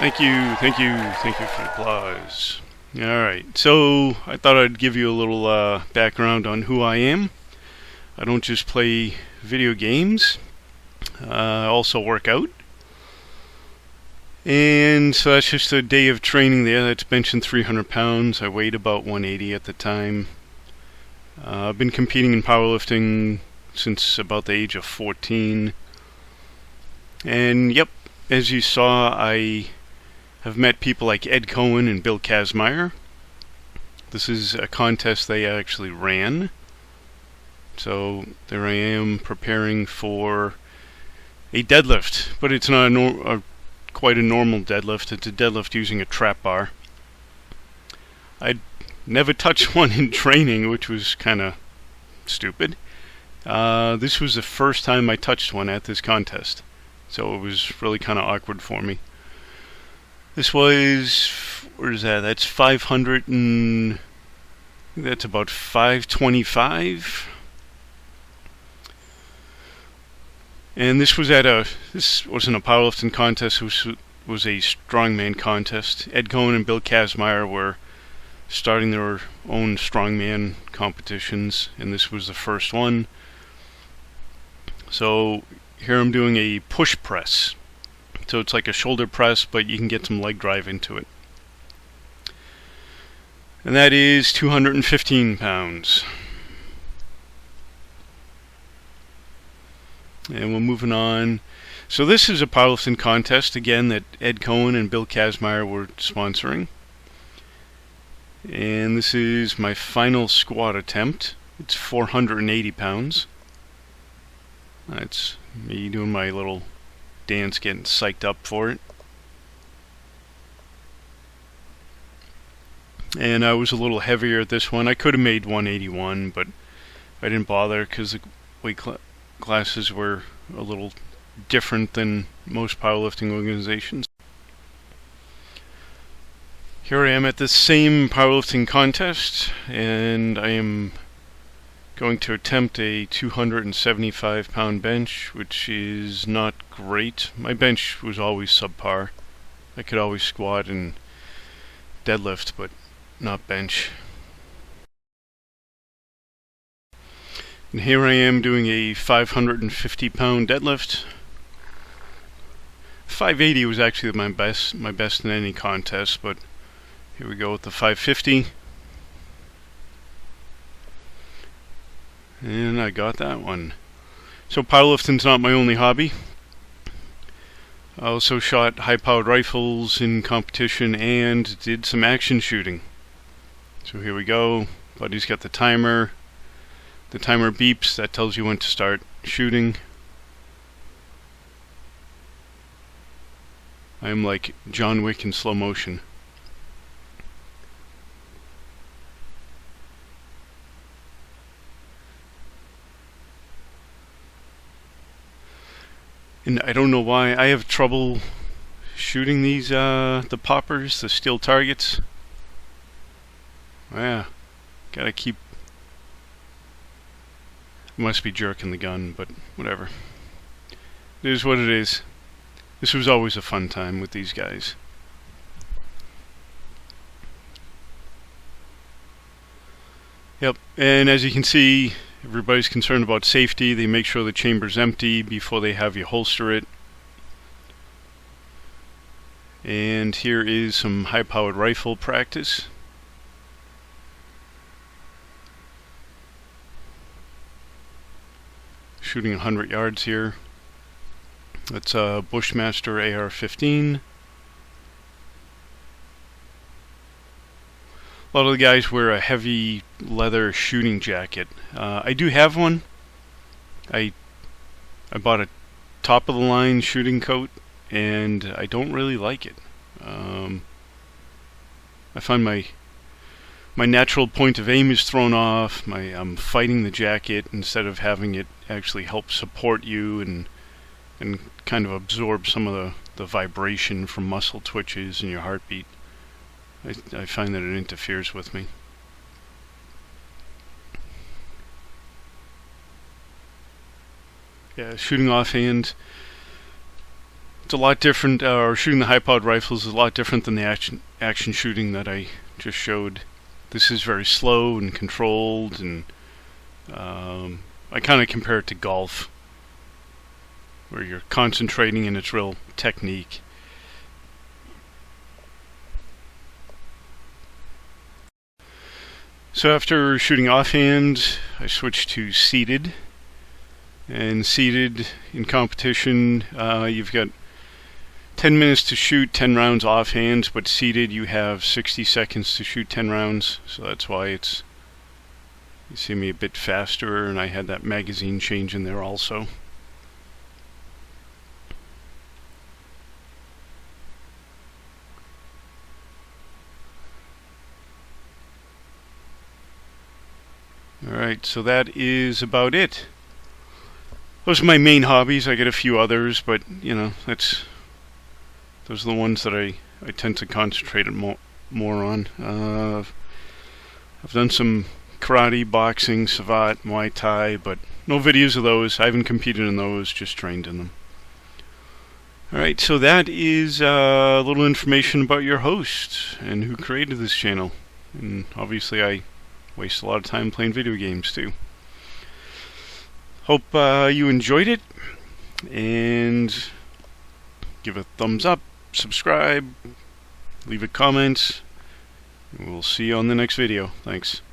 thank you, thank you for the applause. Alright, so I thought I'd give you a little background on who I am. I don't just play video games, I also work out. And so that's just a day of training there. That's benching 300 pounds. I weighed about 180 at the time. I've been competing in powerlifting since about the age of 14. And yep, as you saw, I have met people like Ed Cohen and Bill Kazmaier. This is a contest they actually ran. So there I am preparing for a deadlift, but it's not quite a normal deadlift. It's a deadlift using a trap bar. I'd never touched one in training, which was kind of stupid. This was the first time I touched one at this contest, so it was really kind of awkward for me. This was, where is that? That's 500 and that's about 525. And this wasn't a powerlifting contest, this was a strongman contest. Ed Cohen and Bill Kazmaier were starting their own strongman competitions, and this was the first one. So here I'm doing a push press. So it's like a shoulder press, but you can get some leg drive into it. And that is 215 pounds. And we're moving on. So this is a powerlifting contest, again, that Ed Cohen and Bill Kazmaier were sponsoring. And this is my final squat attempt. It's 480 pounds. That's me doing my little dance, getting psyched up for it. And I was a little heavier at this one. I could have made 181, but I didn't bother because the weight classes were a little different than most powerlifting organizations. Here I am at the same powerlifting contest, and I am going to attempt a 275 pound bench, which is not great. My bench was always subpar. I could always squat and deadlift, but not bench. And here I am doing a 550 pound deadlift. 580 was actually my best in any contest, but here we go with the 550. And I got that one. So powerlifting's not my only hobby. I also shot high-powered rifles in competition and did some action shooting. So here we go. Buddy's got the timer. The timer beeps. That tells you when to start shooting. I'm like John Wick in slow motion. And I don't know why I have trouble shooting these the poppers, the steel targets. Yeah, gotta keep. Must be jerking the gun, but whatever. It is what it is. This was always a fun time with these guys. Yep, and as you can see, everybody's concerned about safety. They make sure the chamber's empty before they have you holster it. And here is some high-powered rifle practice. Shooting 100 yards here. That's a Bushmaster AR-15. A lot of the guys wear a heavy leather shooting jacket. I do have one. I bought a top-of-the-line shooting coat, and I don't really like it. I find my natural point of aim is thrown off. I'm fighting the jacket instead of having it actually help support you and kind of absorb some of the vibration from muscle twitches and your heartbeat. I find that it interferes with me. Yeah, shooting offhand. it's a lot different, or shooting the high-powered rifles is a lot different than the action shooting that I just showed. This is very slow and controlled, and I kind of compare it to golf, where you're concentrating and it's real technique. So after shooting offhand, I switched to seated. And seated in competition, you've got 10 minutes to shoot 10 rounds offhand, but seated you have 60 seconds to shoot 10 rounds. So that's why you see me a bit faster, and I had that magazine change in there also. Alright, so that is about it. Those are my main hobbies. I get a few others, but you know, those are the ones that I tend to concentrate more on. I've done some karate, boxing, savate, Muay Thai, but no videos of those. I haven't competed in those, just trained in them. Alright, so that is a little information about your host and who created this channel. And obviously I waste a lot of time playing video games too. Hope you enjoyed it, and give a thumbs up, subscribe, leave a comment. We'll see you on the next video. Thanks.